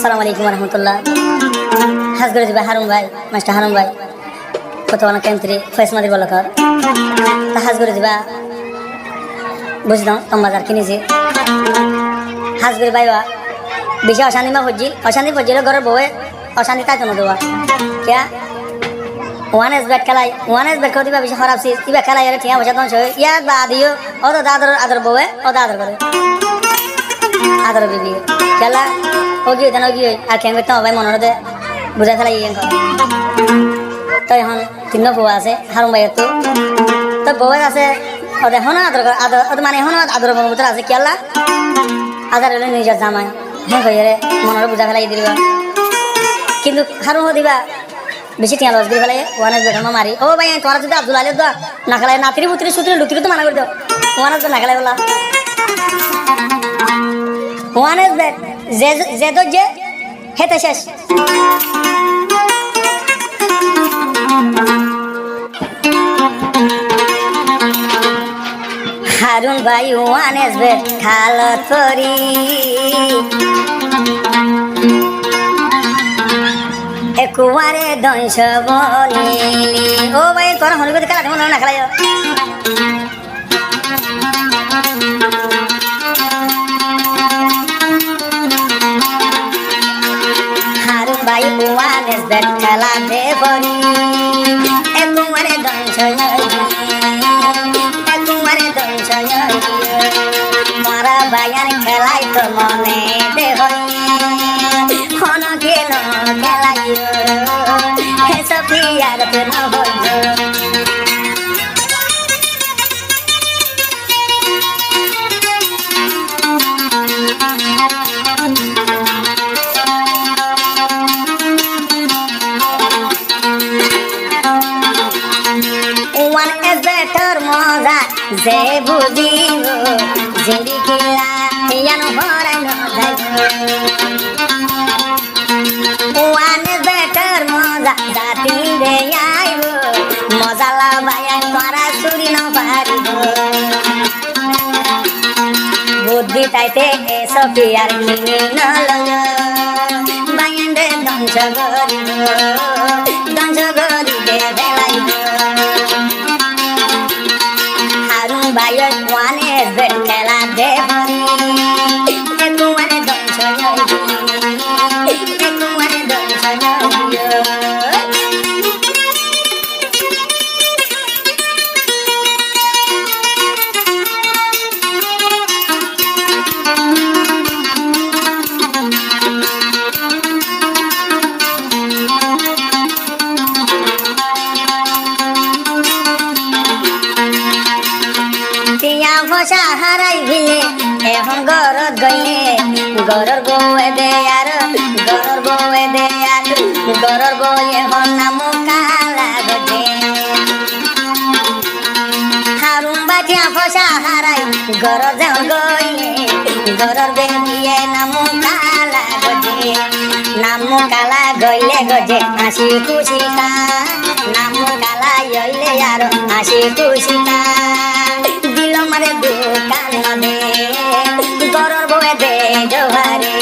আসসালামু আলাইকুম রহমতুল্লাহ। হাজ করে দিবা হারুন ভাই, মাস্টার হারুন ভাই কত অনেক কেন্দ্রে ফয়সমাদি বলকর তা হাজ করে দিবা বুঝলাম তম বাজার কিনেছি হাজ করে ভাই বেশি অশান্তি মা ফজি অশান্তি ফজিলে ঘরের বউয়ে অশান্তি তাই তো দেওয়া क्या ওয়ান এস ব্যাট খেলাই ওয়ান এস ব্যাট দিবা বেশি খারাপ সিজ ইবা খেলাই এর ঠিয়া বসা দংশ ইয়া বা দিও ও তো দাদর আদর বউয়ে ও দাদর করে আদর বিবি খেলা ওগি দেন ওগি আর কেন করতে ভাই মনে দে বুঝা খেলাই ইয়ে তো এখন তিন বউ আছে হারুন ভাই তো বউয়ের আছে ওদের এখনো আদর আদর মানে এখনো আদর ভিতরে আছে খেলা আদর হলে নিজের জামাই হ্যাঁ কইরে মনের বুঝা খেলাই দিবা কিন্তু হারুন দিবা বেশি টিয়া লস দিয়ে ফেলে ওয়ান এস বেটার মারি ও ভাই তোমার যদি আব্দুল আলী দা না খেলায় নাতিরি পুতিরি সুতিরি লুতিরি তো মানা করে দাও ওয়ান এস না খেলায় বলা ওয়ান এস বেট যে তো যে হেতে শেষ হারুন ভাই ওয়ান এস বেট খালত করি একুয়ারে দংশ বলি ও ভাই তোরা হনি করে খেলা কেমন না খেলাই হারুন ভাই ওয়ানেস ব্যাট খেলা দে বলি একুয়ারে দংশ একুয়ারে দংশ মারা ভাইয়ার খেলাই তো মনে দে হই হন কেন খেলাই হে সফিয়ার তো না হই ওয়ান এস বেটার মজা যে বুঝিব জিন্দি খেলা ইয়ানো হরাই নজাই ওয়ান এস বেটার মজা জাতি রে আইব মজা লাভাই তোরা চুরি ন পারিব বুদ্ধি তাইতে এ সফিয়ার কিনে নলগ বায়ান্ডে ধ্বংস করিবে বেলাইব হারুন ভাইয়ের ওয়ান এস বেট খেলা দে ভরি একুয়ারে ধ্বংস একুয়ারে ধ্বংস ভসা হারাই ভিলে এখন গরত গইলে গরর বউয়ে দে আর গরর বউয়ে দে আর গরর বউ এখন নাম কালা গজে হারুন বাটিয়া ভসা হারাই গরর যেমন গইলে গরর বে দিয়ে নাম কালা গজে নাম কালা গইলে গজে হাসি খুশি তা নাম কালা গইলে আর হাসি খুশি তা দিল মারে দোকান দে গরর বয়ে দে জোহারে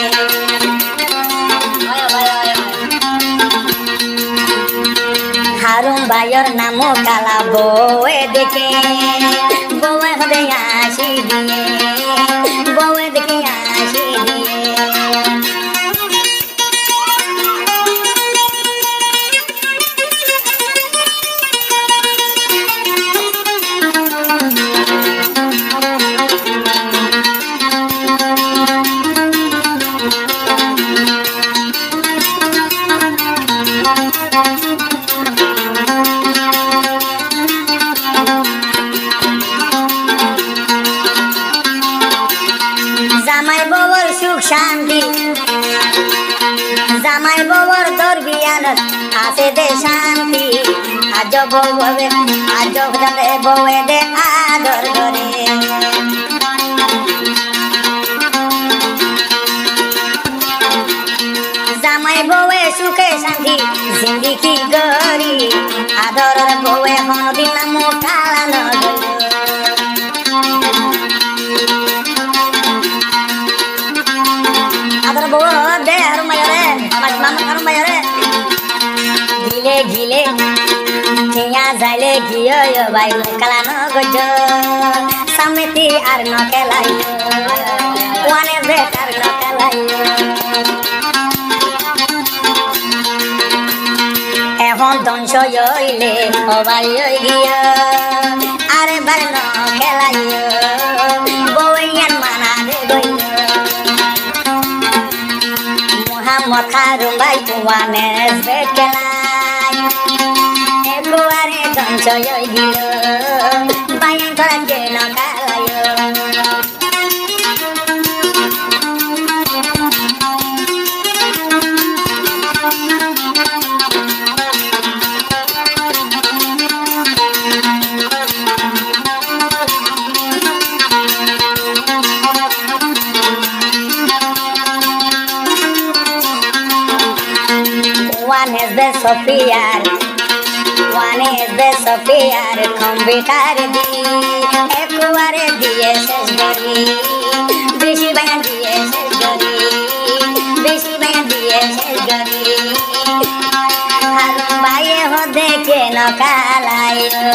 হারুন ভাইয়ের নাম কালা বয়ে দেখে বয়ে হদে আসি দিয়ে বয়ে দেখে আসি দিয়ে জামাই বউর সুখ শান্তি জামাই বউর তোর বিয়ানত আছে দে শান্তি আজ বউ হবে আজ বউয়ে দে আদর করে জামাই বউয়ে সুখে শান্তি জিন্দিগি গরি আদরের বউয়ে কোনদিন নাম কালা নগর আদর বউ দে আর মায়ের গিলে ঠিয়া যাইলে গিয়ে ভাই কালানো গজ সামনেতি আর ন খেলাই ওয়ানে বেটার ন খেলাই এখন ধ্বংস হইলে সবাই গিয়া আরে বার ন খেলাই বইয়ান মানা দে গই মোহাম্মদ খারুম ভাই ওয়ানে বেট খেলাই এগুয়ারে ধ্বংস হয়ে গিল বাইন ধরা কেন খেলাই One is the Sophia, one is the Sophia, computer di, equare di SS gori, bishi bayan di SS gori, bishi bayan di SS gori, harum baye ho deke no kalayo.